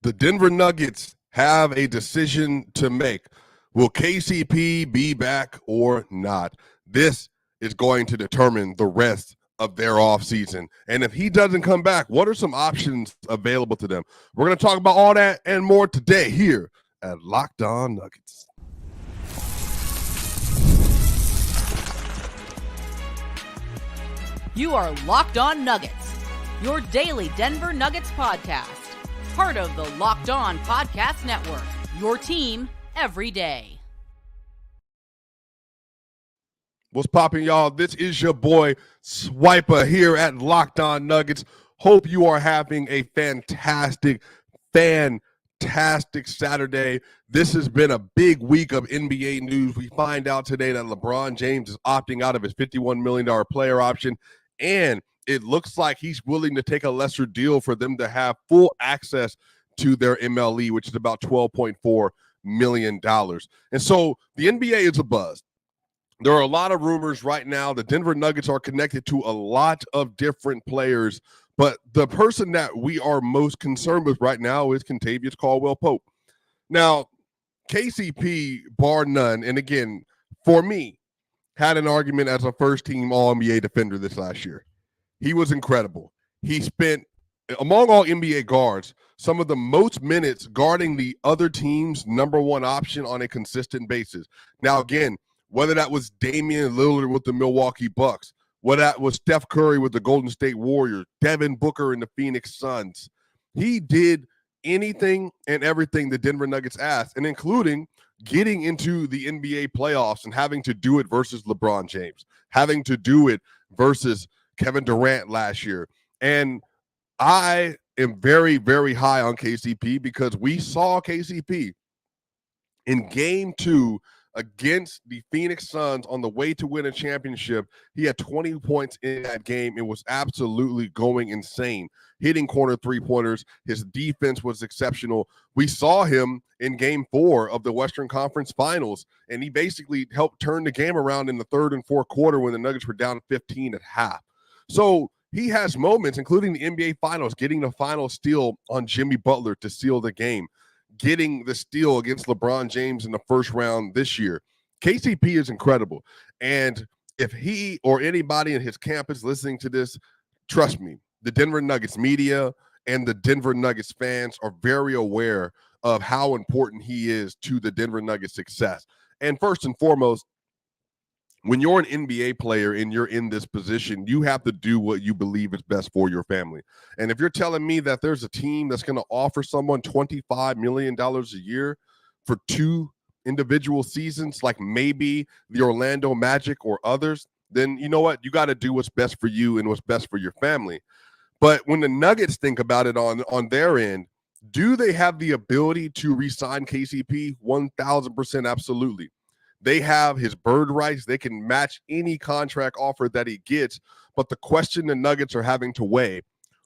The Denver Nuggets have a decision to make. Will KCP be back or not? This is going to determine the rest of their offseason. And if he doesn't come back, what are some options available to them? We're going to talk about all that and more today here at Locked On Nuggets. You are Locked On Nuggets, your daily Denver Nuggets podcast. Part of the Locked On Podcast Network, your team every day. What's popping, y'all? This is your boy Swiper here at Locked On Nuggets. Hope you are having a fantastic Saturday. This has been a big week of NBA news. We find out today that LeBron James is opting out of his $51 million player option, and it looks like he's willing to take a lesser deal for them to have full access to their MLE, which is about $12.4 million. And so the NBA is abuzz. There are a lot of rumors right now. The Denver Nuggets are connected to a lot of different players, but the person that we are most concerned with right now is Kentavious Caldwell-Pope. Now, KCP, bar none, and again, for me, had an argument as a first-team All-NBA defender this last year. He was incredible. He spent, among all NBA guards, some of the most minutes guarding the other team's number one option on a consistent basis. Now, again, whether that was Damian Lillard with the Milwaukee Bucks, whether that was Steph Curry with the Golden State Warriors, Devin Booker in the Phoenix Suns, he did anything and everything the Denver Nuggets asked, and including getting into the NBA playoffs and having to do it versus LeBron James, having to do it versus Kevin Durant last year. And I am very, very high on KCP because we saw KCP in game 2 against the Phoenix Suns on the way to win a championship. He had 20 points in that game. It was absolutely going insane, hitting corner three-pointers. His defense was exceptional. We saw him in game 4 of the Western Conference Finals, and he basically helped turn the game around in the third and fourth quarter when the Nuggets were down 15 at half. So he has moments, including the NBA Finals, getting the final steal on Jimmy Butler to seal the game, getting the steal against LeBron James in the first round this year. KCP is incredible. And if he or anybody in his camp is listening to this, trust me, the Denver Nuggets media and the Denver Nuggets fans are very aware of how important he is to the Denver Nuggets success. And first and foremost, when you're an NBA player and you're in this position, you have to do what you believe is best for your family. And if you're telling me that there's a team that's going to offer someone $25 million a year for 2 individual seasons, like maybe the Orlando Magic or others, then you know what? You got to do what's best for you and what's best for your family. But when the Nuggets think about it on their end, do they have the ability to re-sign KCP? 1,000% absolutely. They have his bird rights. They can match any contract offer that he gets. But the question the Nuggets are having to weigh,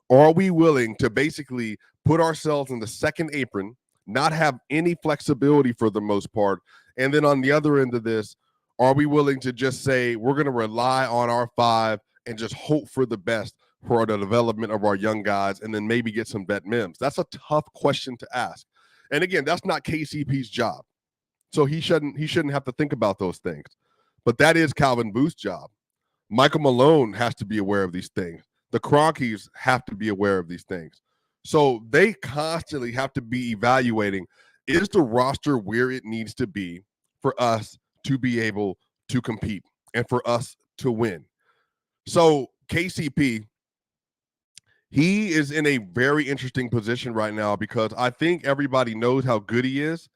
are we willing to basically put ourselves in the second apron, not have any flexibility for the most part? And then on the other end of this, are we willing to just say we're going to rely on our 5 and just hope for the best for the development of our young guys and then maybe get some vet mims? That's a tough question to ask. And again, that's not KCP's job. So he shouldn't have to think about those things. But that is Calvin Booth's job. Michael Malone has to be aware of these things. The Cronkies have to be aware of these things. So they constantly have to be evaluating, is the roster where it needs to be for us to be able to compete and for us to win? So KCP, he is in a very interesting position right now because I think everybody knows how good he is.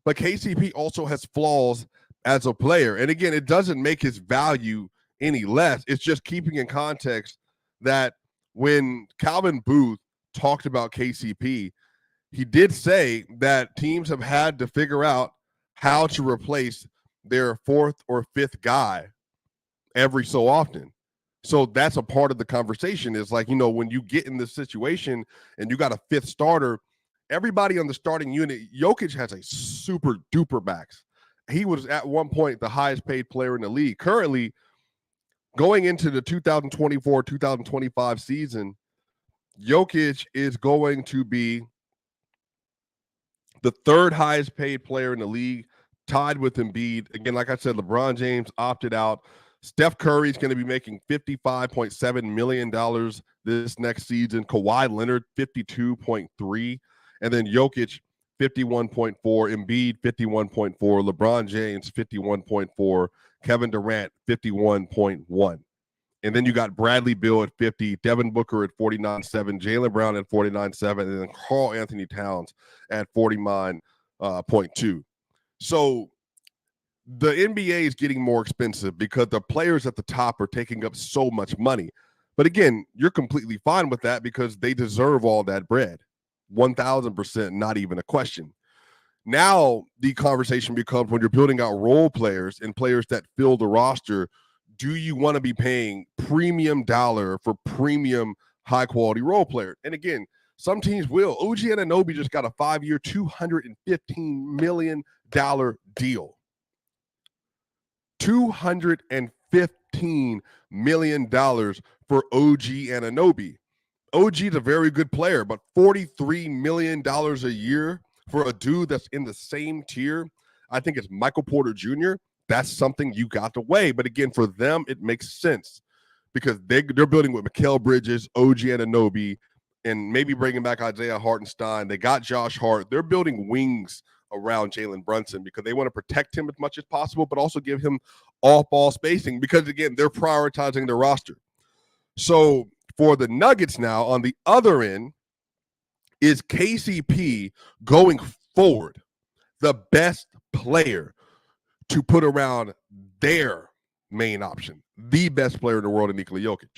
But KCP also has flaws as a player. And again, it doesn't make his value any less. It's just keeping in context that when Calvin Booth talked about KCP, he did say that teams have had to figure out how to replace their 4th or 5th guy every so often. So that's a part of the conversation is like, you know, when you get in this situation and you got a 5th starter, everybody on the starting unit, Jokic has a super duper max. He was at one point the highest paid player in the league. Currently, going into the 2024-2025 season, Jokic is going to be the third highest paid player in the league, tied with Embiid. Again, like I said, LeBron James opted out. Steph Curry is going to be making $55.7 million this next season. Kawhi Leonard, 52.3. And then Jokic, 51.4. Embiid, 51.4. LeBron James, 51.4. Kevin Durant, 51.1. And then you got Bradley Beal at 50, Devin Booker at 49.7, Jaylen Brown at 49.7, and then Karl Anthony Towns at 49.2. So the NBA is getting more expensive because the players at the top are taking up so much money. But again, you're completely fine with that because they deserve all that bread. 1,000%, not even a question. Now the conversation becomes when you're building out role players and players that fill the roster, do you want to be paying premium dollar for premium high-quality role player? And again, some teams will. OG Anunoby just got a 5-year, $215 million deal. $215 million for OG Anunoby. OG is a very good player, but $43 million a year for a dude that's in the same tier, I think it's Michael Porter Jr., that's something you got to weigh. But again, for them, it makes sense because they're building with Mikal Bridges, OG Anunoby, and maybe bringing back Isaiah Hartenstein. They got Josh Hart. They're building wings around Jalen Brunson because they want to protect him as much as possible, but also give him off-ball spacing because, again, they're prioritizing their roster. So for the Nuggets now, on the other end, is KCP going forward the best player to put around their main option, the best player in the world in Nikola Jokic?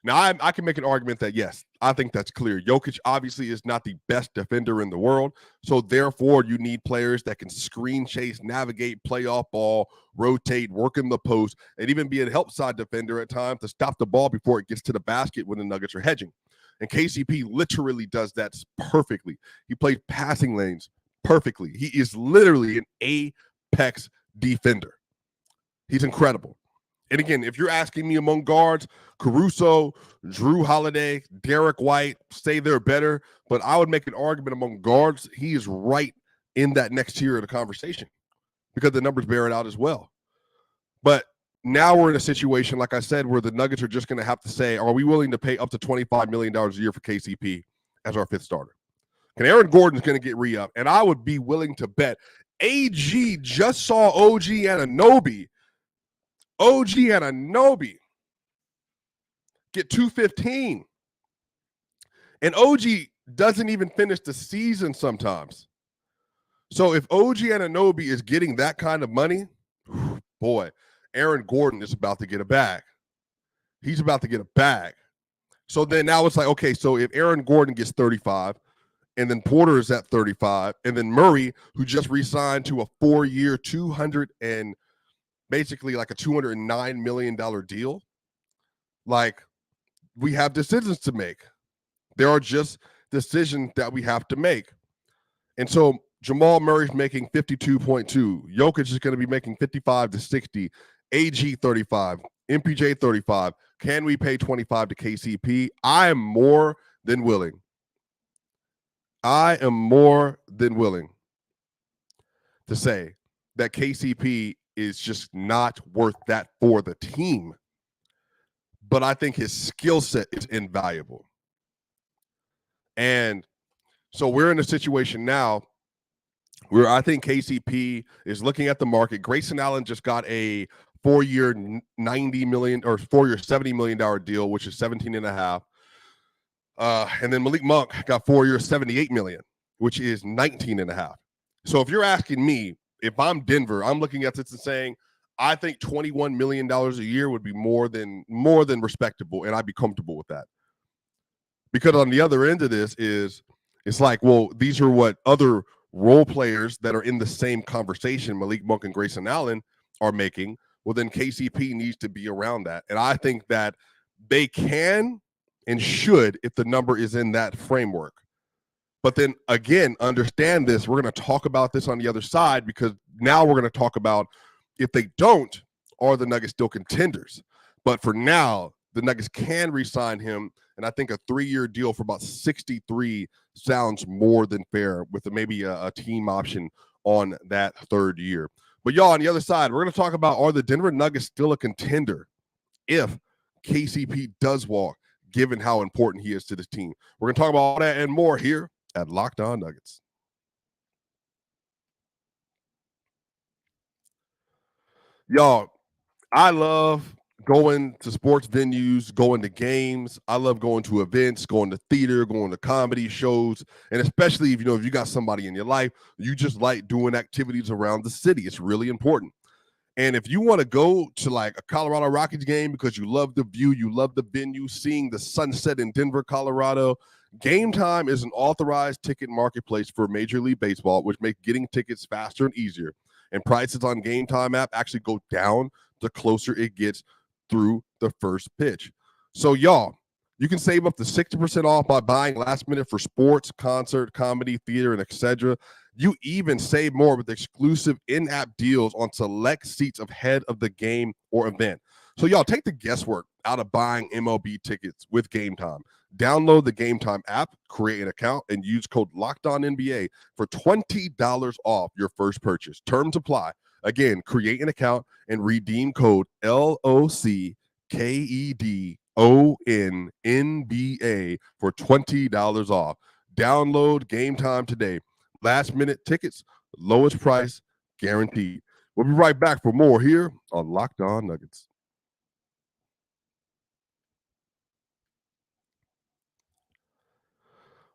Now, I can make an argument that, yes, I think that's clear. Jokic obviously is not the best defender in the world, so therefore you need players that can screen chase, navigate, play off ball, rotate, work in the post, and even be a help side defender at times to stop the ball before it gets to the basket when the Nuggets are hedging. And KCP literally does that perfectly. He plays passing lanes perfectly. He is literally an apex defender. He's incredible. And again, if you're asking me among guards, Caruso, Drew Holiday, Derek White, say they're better, but I would make an argument among guards. He is right in that next tier of the conversation because the numbers bear it out as well. But now we're in a situation, like I said, where the Nuggets are just going to have to say, are we willing to pay up to $25 million a year for KCP as our fifth starter? And Aaron Gordon's going to get re-up, and I would be willing to bet. AG just saw OG Anunoby get $215. And OG doesn't even finish the season sometimes. So if OG Anunoby is getting that kind of money, boy, Aaron Gordon is about to get a bag. He's about to get a bag. So then now it's like, okay, so if Aaron Gordon gets 35, and then Porter is at 35, and then Murray, who just re-signed to a 4-year, basically like a $209 million deal, like, we have decisions to make. There are just decisions that we have to make. And so Jamal Murray's making 52.2. Jokic is going to be making 55 to 60. AG 35. MPJ 35. Can we pay 25 to KCP? I am more than willing. To say that KCP is just not worth that for the team. But I think his skill set is invaluable. And so we're in a situation now where I think KCP is looking at the market. Grayson Allen just got a 4-year $90 million or 4-year $70 million deal, which is 17.5. And then Malik Monk got 4-year $78 million, which is 19.5. So if you're asking me, if I'm Denver, I'm looking at this and saying, I think $21 million a year would be more than respectable, and I'd be comfortable with that. Because on the other end of this it's like, well, these are what other role players that are in the same conversation, Malik Monk and Grayson Allen, are making. Well, then KCP needs to be around that. And I think that they can and should if the number is in that framework. But then, again, understand this. We're going to talk about this on the other side because now we're going to talk about if they don't, are the Nuggets still contenders? But for now, the Nuggets can re-sign him, and I think a 3-year deal for about $63 sounds more than fair with maybe a team option on that third year. But y'all, on the other side, we're going to talk about, are the Denver Nuggets still a contender if KCP does walk, given how important he is to this team? We're going to talk about all that and more here at Locked On Nuggets. Y'all, I love going to sports venues, going to games. I love going to events, going to theater, going to comedy shows, and especially if you got somebody in your life, you just like doing activities around the city. It's really important. And if you want to go to like a Colorado Rockies game because you love the view, you love the venue, seeing the sunset in Denver, Colorado, Gametime is an authorized ticket marketplace for Major League Baseball, which makes getting tickets faster and easier. And prices on Gametime app actually go down the closer it gets through the first pitch. So y'all, you can save up to 60% off by buying last minute for sports, concert, comedy, theater, and etc. You even save more with exclusive in-app deals on select seats ahead of the game or event. So y'all, take the guesswork out of buying MLB tickets with Gametime. Download the Gametime app, create an account, and use code LOCKEDONNBA for $20 off your first purchase. Terms apply. Again, create an account and redeem code LOCKEDONNBA for $20 off. Download Gametime today. Last minute tickets, lowest price guaranteed. We'll be right back for more here on Locked On Nuggets.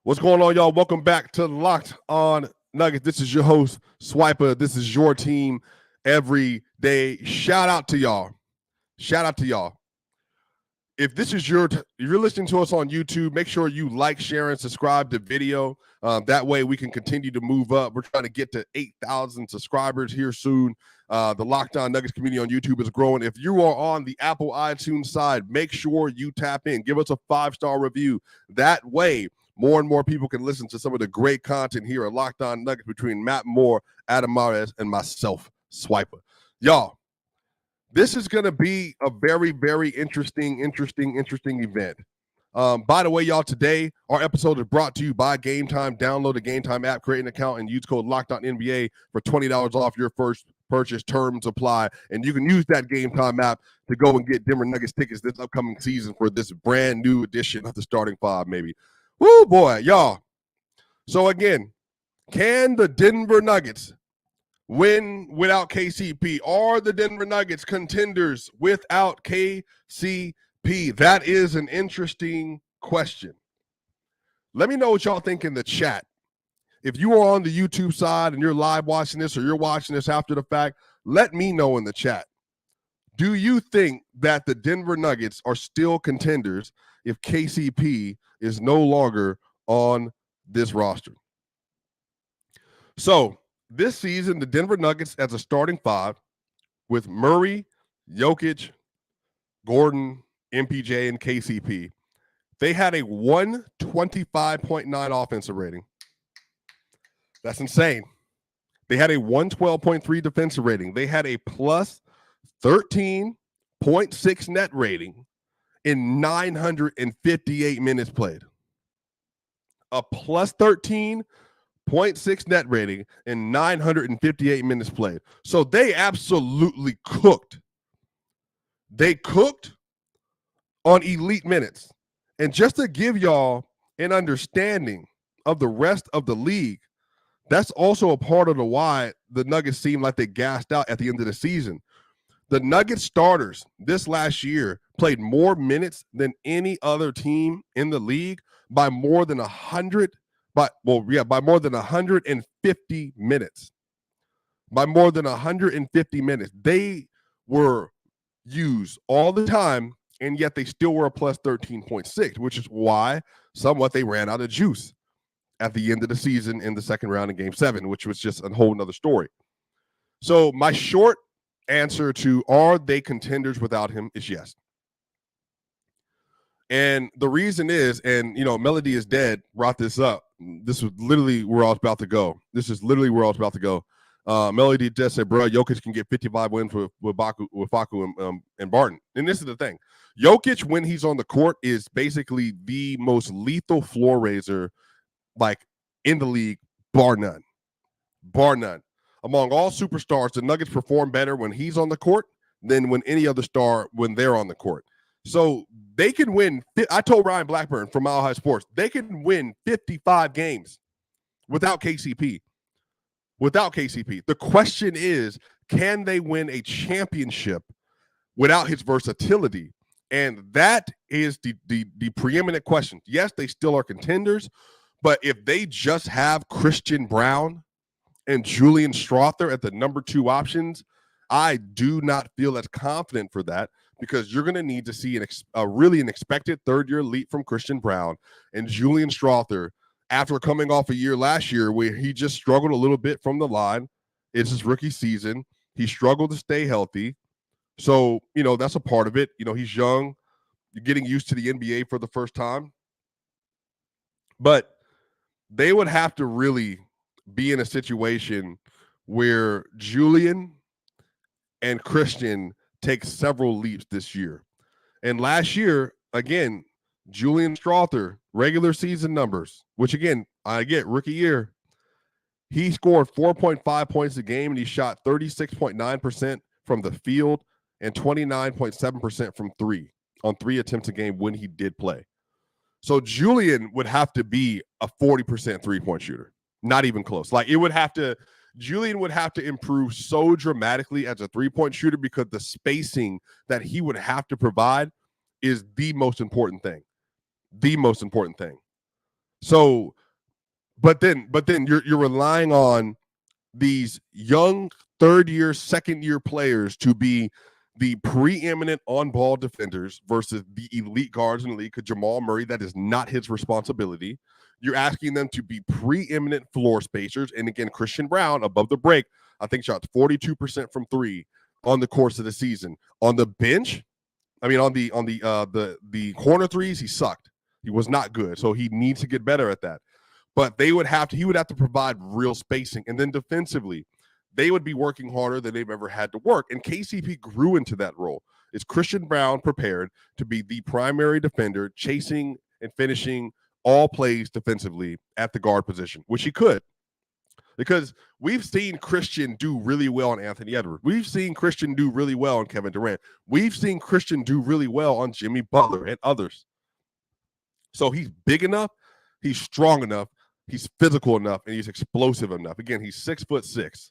What's going on, y'all? Welcome back to Locked On Nuggets. This is your host, Swiper. This is your team every day. Shout out to y'all. If this is if you're listening to us on YouTube, make sure you like, share, and subscribe to video. That way we can continue to move up. We're trying to get to 8,000 subscribers here soon. The Locked On Nuggets community on YouTube is growing. If you are on the Apple iTunes side, make sure you tap in. Give us a 5-star review. That way, more and more people can listen to some of the great content here at Locked On Nuggets between Matt Moore, Adam Mares, and myself, Swiper. Y'all, this is going to be a very, very interesting event. By the way, y'all, today our episode is brought to you by Gametime. Download the Gametime app, create an account, and use code LOCKEDONNBA for $20 off your first purchase. Terms apply. And you can use that Gametime app to go and get Denver Nuggets tickets this upcoming season for this brand new edition of the starting five, maybe. Woo, boy, y'all. So, again, can the Denver Nuggets win without KCP? Are the Denver Nuggets contenders without KCP? That is an interesting question. Let me know what y'all think in the chat. If you are on the YouTube side and you're live watching this or you're watching this after the fact, let me know in the chat. Do you think that the Denver Nuggets are still contenders if KCP is no longer on this roster? So this season, the Denver Nuggets as a starting five with Murray, Jokic, Gordon, MPJ, and KCP, they had a 125.9 offensive rating. That's insane. They had a 112.3 defensive rating. They had a plus 13.6 net rating in 958 minutes played. A plus 13.6 net rating in 958 minutes played. So they absolutely cooked. They cooked on elite minutes. And just to give y'all an understanding of the rest of the league, that's also a part of the why the Nuggets seem like they gassed out at the end of the season. The Nuggets starters this last year played more minutes than any other team in the league by more than 150 minutes. By more than 150 minutes. They were used all the time, and yet they still were a plus 13.6, which is why somewhat they ran out of juice at the end of the season in the second round in Game 7, which was just a whole nother story. So my short answer to are they contenders without him is yes. And the reason is, and Melody is Dead brought this up. This was literally where I was about to go. Melody just said, bro, Jokic can get 55 wins with Facu and Barton. And this is the thing. Jokic, when he's on the court, is basically the most lethal floor raiser like in the league, bar none. Bar none. Among all superstars, the Nuggets perform better when he's on the court than when any other star when they're on the court. So they can win. I told Ryan Blackburn from Mile High Sports, they can win 55 games without KCP. Without KCP. The question is, can they win a championship without his versatility? And that is the preeminent question. Yes, they still are contenders, but if they just have Christian Brown and Julian Strawther at the number 2 options, I do not feel as confident for that, because you're going to need to see an expected third-year leap from Christian Brown and Julian Strawther after coming off a year last year where he just struggled a little bit from the line. It's his rookie season. He struggled to stay healthy. So, that's a part of it. He's young. You're getting used to the NBA for the first time. But they would have to really be in a situation where Julian and Christian take several leaps this year. And last year, again, Julian Strawther, regular season numbers, which again, I get rookie year. He scored 4.5 points a game, and he shot 36.9% from the field and 29.7% from 3 on 3 attempts a game when he did play. So Julian would have to be a 40% three-point shooter. Not even close. Julian would have to improve so dramatically as a three-point shooter, because the spacing that he would have to provide is the most important thing. The most important thing. So, but then you're relying on these young third-year, second-year players to be the preeminent on-ball defenders versus the elite guards in the league. Because Jamal Murray, that is not his responsibility. You're asking them to be preeminent floor spacers. And again, Christian Brown, above the break, I think shot 42% from 3 on the course of the season. On the bench, on the corner threes, he sucked. He was not good. So he needs to get better at that. But he would have to provide real spacing. And then defensively, they would be working harder than they've ever had to work. And KCP grew into that role. Is Christian Brown prepared to be the primary defender, chasing and finishing all plays defensively at the guard position, which he could? Because we've seen Christian do really well on Anthony Edwards. We've seen Christian do really well on Kevin Durant. We've seen Christian do really well on Jimmy Butler and others. So he's big enough, he's strong enough, he's physical enough, and he's explosive enough. Again, he's 6'6".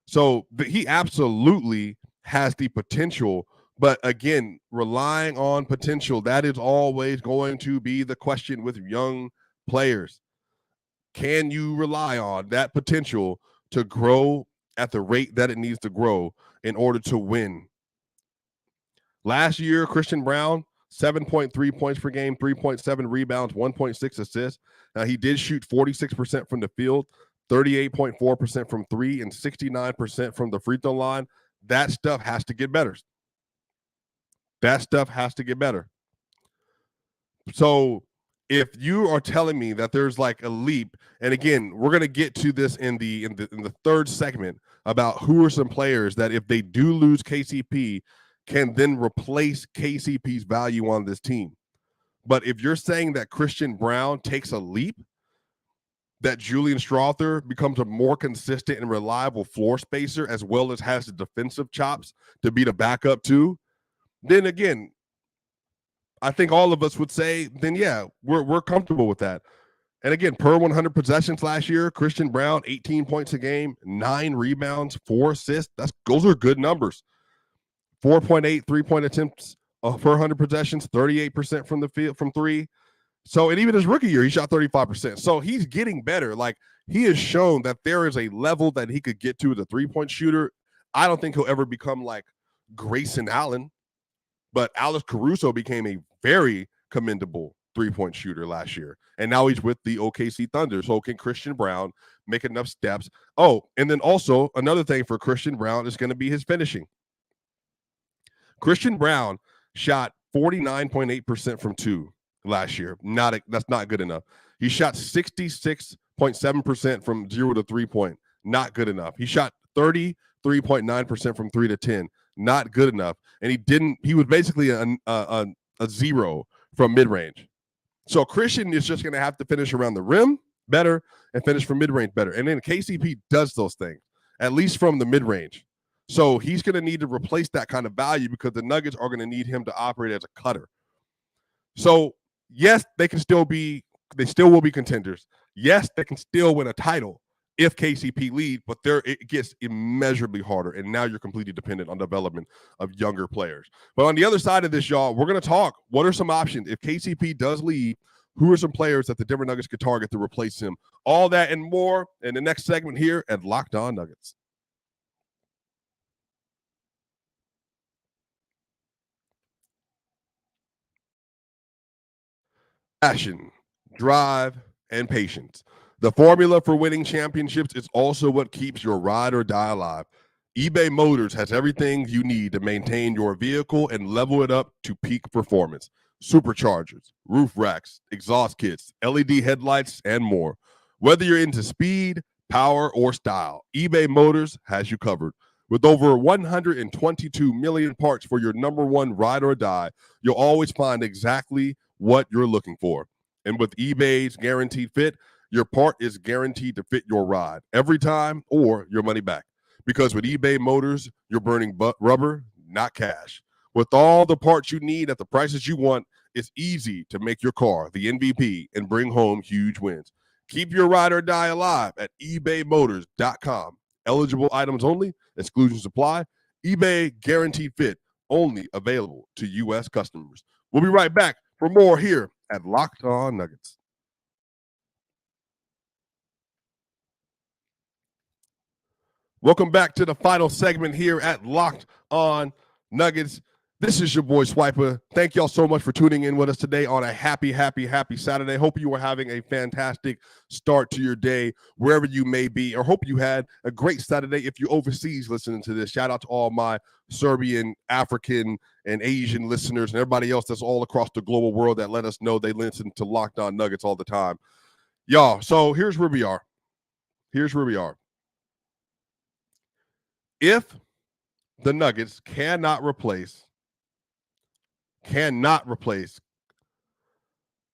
So he absolutely has the potential. But again, relying on potential, that is always going to be the question with young players. Can you rely on that potential to grow at the rate that it needs to grow in order to win? Last year, Christian Brown, 7.3 points per game, 3.7 rebounds, 1.6 assists. Now, he did shoot 46% from the field, 38.4% from 3, and 69% from the free throw line. That stuff has to get better. That stuff has to get better. So if you are telling me that there's like a leap, and again, we're going to get to this in the third segment about who are some players that if they do lose KCP can then replace KCP's value on this team. But if you're saying that Christian Brown takes a leap, that Julian Strawther becomes a more consistent and reliable floor spacer as well as has the defensive chops to be the backup too, then again, I think all of us would say, then yeah, we're comfortable with that. And again, per 100 possessions last year, Christian Brown, 18 points a game, 9 rebounds, 4 assists. Those are good numbers. 4.8 3-point attempts per 100 possessions, 38% from the field from 3. So, and even his rookie year, he shot 35%. So he's getting better. Like, he has shown that there is a level that he could get to as a 3-point shooter. I don't think he'll ever become like Grayson Allen, but Alex Caruso became a very commendable 3-point shooter last year. And now he's with the OKC Thunder. So can Christian Brown make enough steps? Oh, and then also another thing for Christian Brown is going to be his finishing. Christian Brown shot 49.8% from 2 last year. That's not good enough. He shot 66.7% from 0 to 3-point. Not good enough. He shot 33.9% from 3 to 10. Not good enough. And he was basically a 0 from mid-range. So Christian is just going to have to finish around the rim better and finish from mid-range better. And then KCP does those things, at least from the mid-range. So he's going to need to replace that kind of value because the Nuggets are going to need him to operate as a cutter. So, yes, they still will be contenders. Yes, they can still win a title if KCP lead, but it gets immeasurably harder. And now you're completely dependent on development of younger players. But on the other side of this, y'all, we're going to talk. What are some options? If KCP does leave, who are some players that the Denver Nuggets could target to replace him? All that and more in the next segment here at Locked On Nuggets. Passion, drive, and patience. The formula for winning championships is also what keeps your ride or die alive. eBay Motors has everything you need to maintain your vehicle and level it up to peak performance. Superchargers, roof racks, exhaust kits, LED headlights, and more. Whether you're into speed, power, or style, eBay Motors has you covered. With over 122 million parts for your number one ride or die, you'll always find exactly what you're looking for. And with eBay's guaranteed fit, your part is guaranteed to fit your ride every time or your money back. Because with eBay Motors, you're burning rubber, not cash. With all the parts you need at the prices you want, it's easy to make your car the MVP and bring home huge wins. Keep your ride or die alive at ebaymotors.com. Eligible items only. Exclusions apply. eBay guaranteed fit. Only available to U.S. customers. We'll be right back for more here at Locked On Nuggets. Welcome back to the final segment here at Locked On Nuggets. This is your boy Swiper. Thank y'all so much for tuning in with us today on a happy Saturday. Hope you are having a fantastic start to your day wherever you may be, or hope you had a great Saturday if you're overseas listening to this. Shout out to all my Serbian, African, and Asian listeners and everybody else that's all across the global world that let us know they listen to Locked On Nuggets all the time. Y'all, so here's where we are. If the Nuggets cannot replace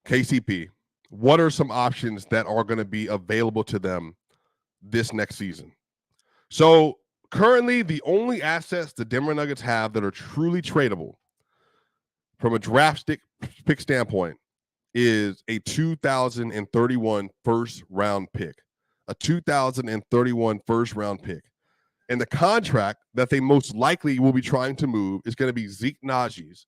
KCP, what are some options that are going to be available to them this next season? So currently, the only assets the Denver Nuggets have that are truly tradable from a draft pick standpoint is a 2031 first-round pick. A 2031 first-round pick. And the contract that they most likely will be trying to move is going to be Zeke Naji's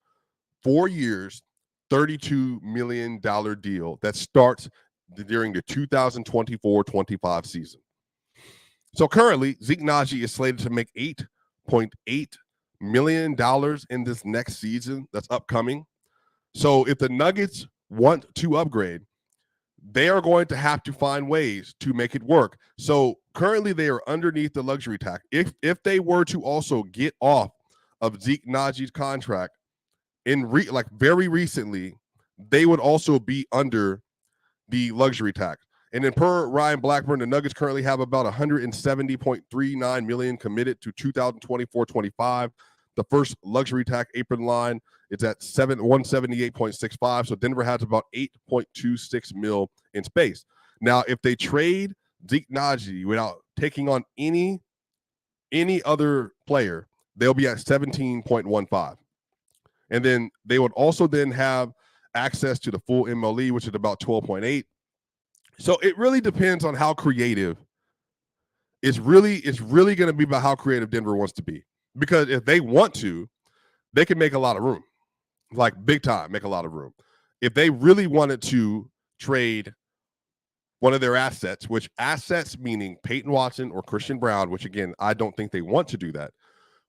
4 years, $32 million deal that starts during the 2024-25 season. So currently, Zeke Naji is slated to make $8.8 million in this next season that's upcoming. So if the Nuggets want to upgrade, they are going to have to find ways to make it work. So currently they are underneath the luxury tax. If they were to also get off of Zeke Naji's contract very recently, they would also be under the luxury tax. And then per Ryan Blackburn, the Nuggets currently have about $170.39 million committed to 2024-25. The first luxury tax apron line is at 178.65. So Denver has about 8.26 mil in space. Now, if they trade Zeke Naji without taking on any other player, they'll be at 17.15. And then they would also then have access to the full MLE, which is about 12.8. So it really depends on how creative. It's really going to be about how creative Denver wants to be. Because if they want to, they can make a lot of room. Like big time, make a lot of room. If they really wanted to trade one of their assets, which assets meaning Peyton Watson or Christian Brown, which again, I don't think they want to do that.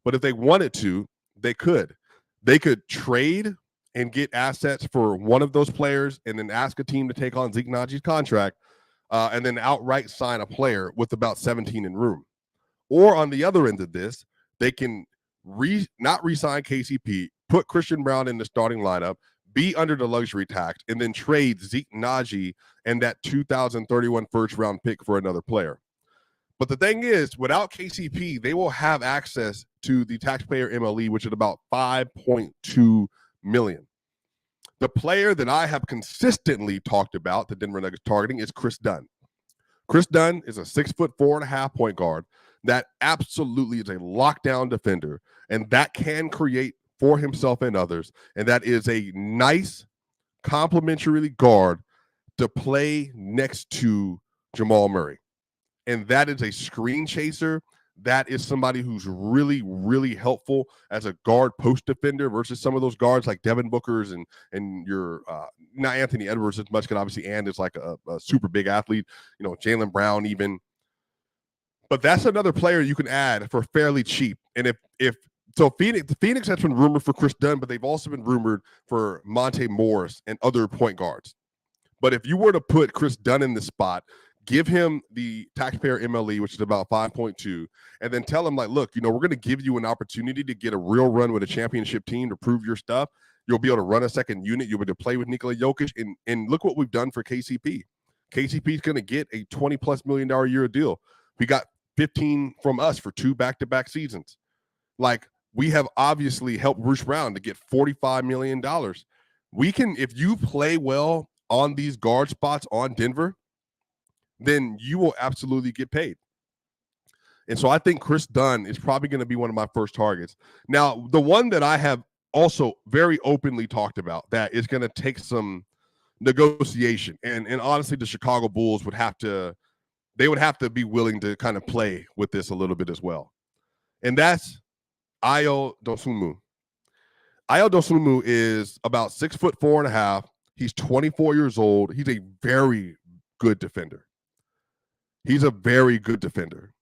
But if they wanted to, they could. They could trade and get assets for one of those players and then ask a team to take on Zeke Naji's contract and then outright sign a player with about 17 in room. Or on the other end of this, they can not re-sign KCP, put Christian Brown in the starting lineup, be under the luxury tax, and then trade Zeke Naji and that 2031 first-round pick for another player. But the thing is, without KCP, they will have access to the taxpayer MLE, which is about $5.2 million. The player that I have consistently talked about, the Denver Nuggets targeting, is Chris Dunn. Chris Dunn is a 6'4.5" point guard that absolutely is a lockdown defender, and that can create for himself and others. And that is a nice complementary guard to play next to Jamal Murray. And that is a screen chaser. That is somebody who's really, really helpful as a guard post defender versus some of those guards like Devin Booker's and your not Anthony Edwards as much, because obviously and is like a super big athlete, Jaylen Brown even. But that's another player you can add for fairly cheap. And if Phoenix has been rumored for Chris Dunn, but they've also been rumored for Monte Morris and other point guards. But if you were to put Chris Dunn in the spot, give him the taxpayer MLE, which is about 5.2, and then tell him, like, look, we're going to give you an opportunity to get a real run with a championship team to prove your stuff. You'll be able to run a second unit. You'll be able to play with Nikola Jokic. And look what we've done for KCP. KCP is going to get a $20+ million a year deal. We got 15 from us for 2 back-to-back seasons. Like, we have obviously helped Bruce Brown to get $45 million. We can, if you play well on these guard spots on Denver, then you will absolutely get paid. And so I think Chris Dunn is probably going to be one of my first targets. Now, the one that I have also very openly talked about that is going to take some negotiation. And honestly, the Chicago Bulls would have to be willing to kind of play with this a little bit as well. And that's Ayo Dosunmu. Ayo Dosunmu is about 6'4.5". He's 24 years old. He's a very good defender. He's a very good defender.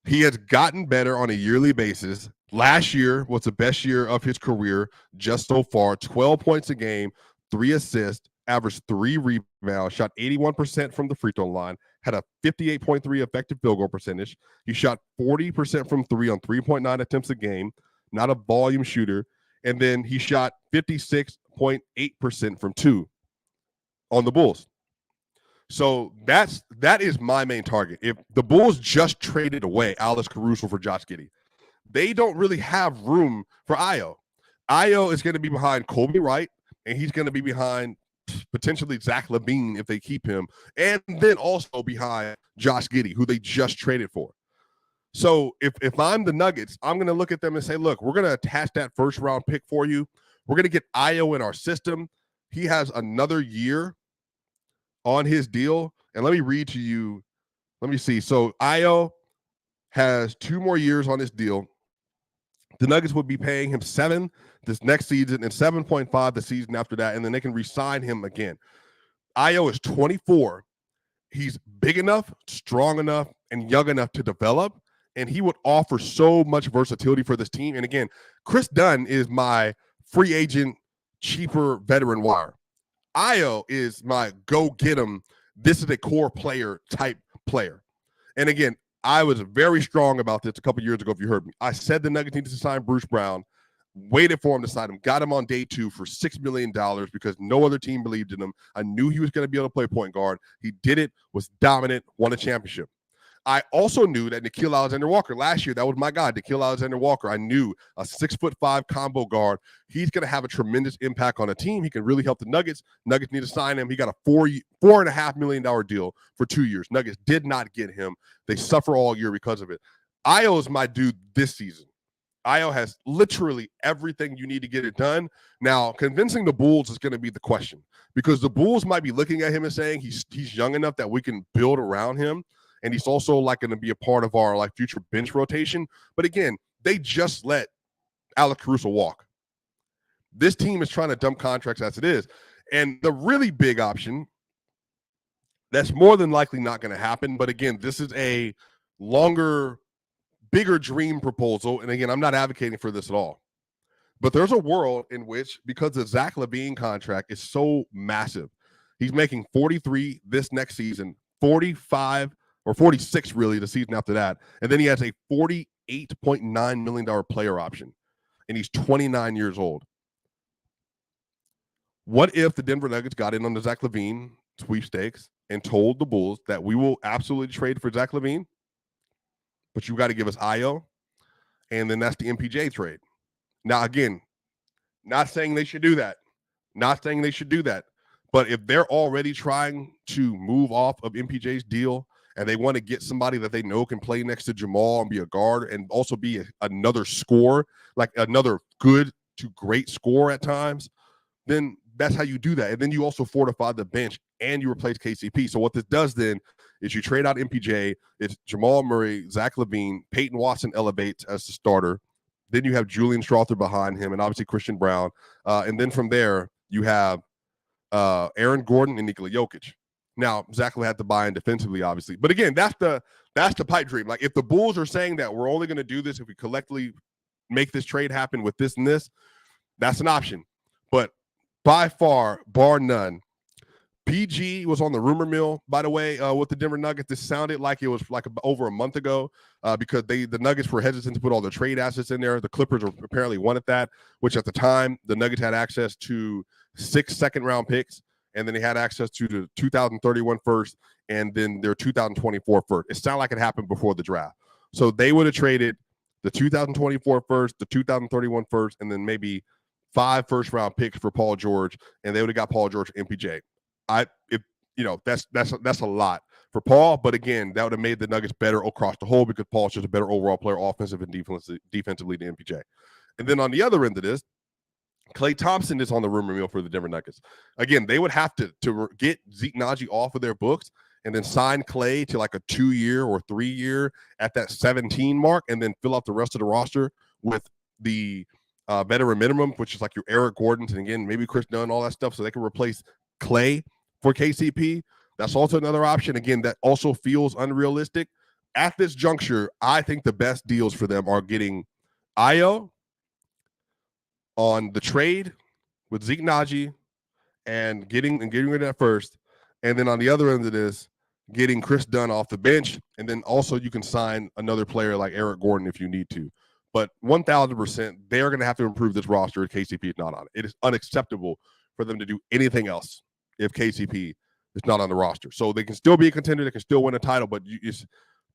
He has gotten better on a yearly basis. Last year was the best year of his career just so far. 12 points a game, 3 assists, averaged 3 rebounds, shot 81% from the free throw line, had a 58.3 effective field goal percentage. He shot 40% from 3 on 3.9 attempts a game, not a volume shooter. And then he shot 56.8% from 2 on the Bulls. So that is my main target. If the Bulls just traded away Alex Caruso for Josh Giddey, they don't really have room for Ayo. Ayo is going to be behind Kobe Wright, and he's going to be behind potentially Zach LaVine if they keep him, and then also behind Josh Giddey, who they just traded for. So if I'm the Nuggets, I'm going to look at them and say, look, we're going to attach that first-round pick for you. We're going to get Ayo in our system. He has another year on his deal. And let me read to you. Let me see. So Ayo has 2 more years on his deal. The Nuggets would be paying him $7 this next season and $7.5 the season after that. And then they can re-sign him again. Ayo is 24. He's big enough, strong enough, and young enough to develop. And he would offer so much versatility for this team. And again, Chris Dunn is my free agent, cheaper veteran wire. Ayo is my go get him. This is a core player type player. And again, I was very strong about this a couple years ago, if you heard me. I said the Nuggets needed to sign Bruce Brown, waited for him to sign him, got him on day 2 for $6 million because no other team believed in him. I knew he was going to be able to play point guard. He did it, was dominant, won a championship. I also knew that Nickeil Alexander-Walker, last year, that was my guy, Nickeil Alexander-Walker. I knew a 6'5" combo guard. He's going to have a tremendous impact on a team. He can really help the Nuggets. Nuggets need to sign him. He got a $4.5 million deal for 2 years. Nuggets did not get him. They suffer all year because of it. Ayo is my dude this season. Ayo has literally everything you need to get it done. Now, convincing the Bulls is going to be the question, because the Bulls might be looking at him and saying he's young enough that we can build around him. And he's also like going to be a part of our like future bench rotation. But again, they just let Alex Caruso walk. This team is trying to dump contracts as it is. And the really big option, that's more than likely not going to happen. But again, this is a longer, bigger dream proposal. And again, I'm not advocating for this at all. But there's a world in which, because the Zach LaVine contract is so massive, he's making 43 this next season, 45 or 46 really the season after that. And then he has a $48.9 million player option, and he's 29 years old. What if the Denver Nuggets got in on the Zach LaVine sweepstakes and told the Bulls that we will absolutely trade for Zach LaVine, but you got to give us Ayo, and then that's the MPJ trade. Now, again, not saying they should do that. Not saying they should do that. But if they're already trying to move off of MPJ's deal and they want to get somebody that they know can play next to Jamal and be a guard and also be another scorer, like another good to great scorer at times, then that's how you do that. And then you also fortify the bench and you replace KCP. So what this does then is you trade out MPJ. It's Jamal Murray, Zach LaVine, Peyton Watson elevates as the starter. Then you have Julian Strawther behind him and obviously Christian Brown. And then from there, you have Aaron Gordon and Nikola Jokic. Now, Zach will have to buy in defensively, obviously. But again, that's the pipe dream. Like if the Bulls are saying that we're only going to do this if we collectively make this trade happen with this and this, that's an option. But by far, bar none, PG was on the rumor mill, by the way, with the Denver Nuggets. This sounded like it was like over a month ago because the Nuggets were hesitant to put all their trade assets in there. The Clippers apparently wanted that, which at the time, the Nuggets had access to 6 second-round picks, and then they had access to the 2031 first and then their 2024 first. It sounded like it happened before the draft. So they would have traded the 2024 first, the 2031 first, and then maybe 5 first-round picks for Paul George, and they would have got Paul George and MPJ. That's a lot for Paul, but again, that would have made the Nuggets better across the whole because Paul's just a better overall player, offensive and defensively than MPJ. And then on the other end of this, Klay Thompson is on the rumor mill for the Denver Nuggets. Again, they would have to get Zeke Naji off of their books and then sign Klay to like a 2-year or 3-year at that 17 mark, and then fill out the rest of the roster with the veteran minimum, which is like your Eric Gordons and again maybe Chris Dunn, all that stuff, so they can replace Klay for KCP. That's also another option. Again, that also feels unrealistic. At this juncture, I think the best deals for them are getting Ayo on the trade with Zeke Naji and getting rid of that first. And then on the other end of this, getting Chris Dunn off the bench. And then also you can sign another player like Eric Gordon if you need to. But 1,000%, they're going to have to improve this roster if KCP is not on it. It is unacceptable for them to do anything else if KCP is not on the roster. So they can still be a contender. They can still win a title, but it's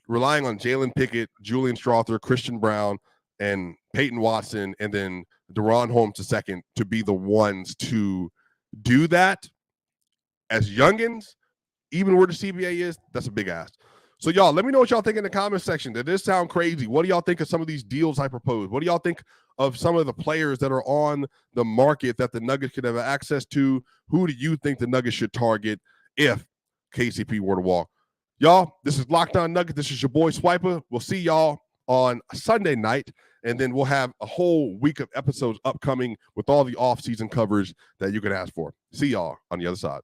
relying on Jalen Pickett, Julian Strawther, Christian Brown, and Peyton Watson, and then Deron Holmes II to be the ones to do that as youngins, even where the CBA is, that's a big ask. So, y'all, let me know what y'all think in the comment section. Did this sound crazy? What do y'all think of some of these deals I proposed? What do y'all think of some of the players that are on the market that the Nuggets could have access to? Who do you think the Nuggets should target if KCP were to walk? Y'all, this is Locked On Nuggets. This is your boy Swiper. We'll see y'all on Sunday night, and then we'll have a whole week of episodes upcoming with all the off-season coverage that you can ask for. See y'all on the other side.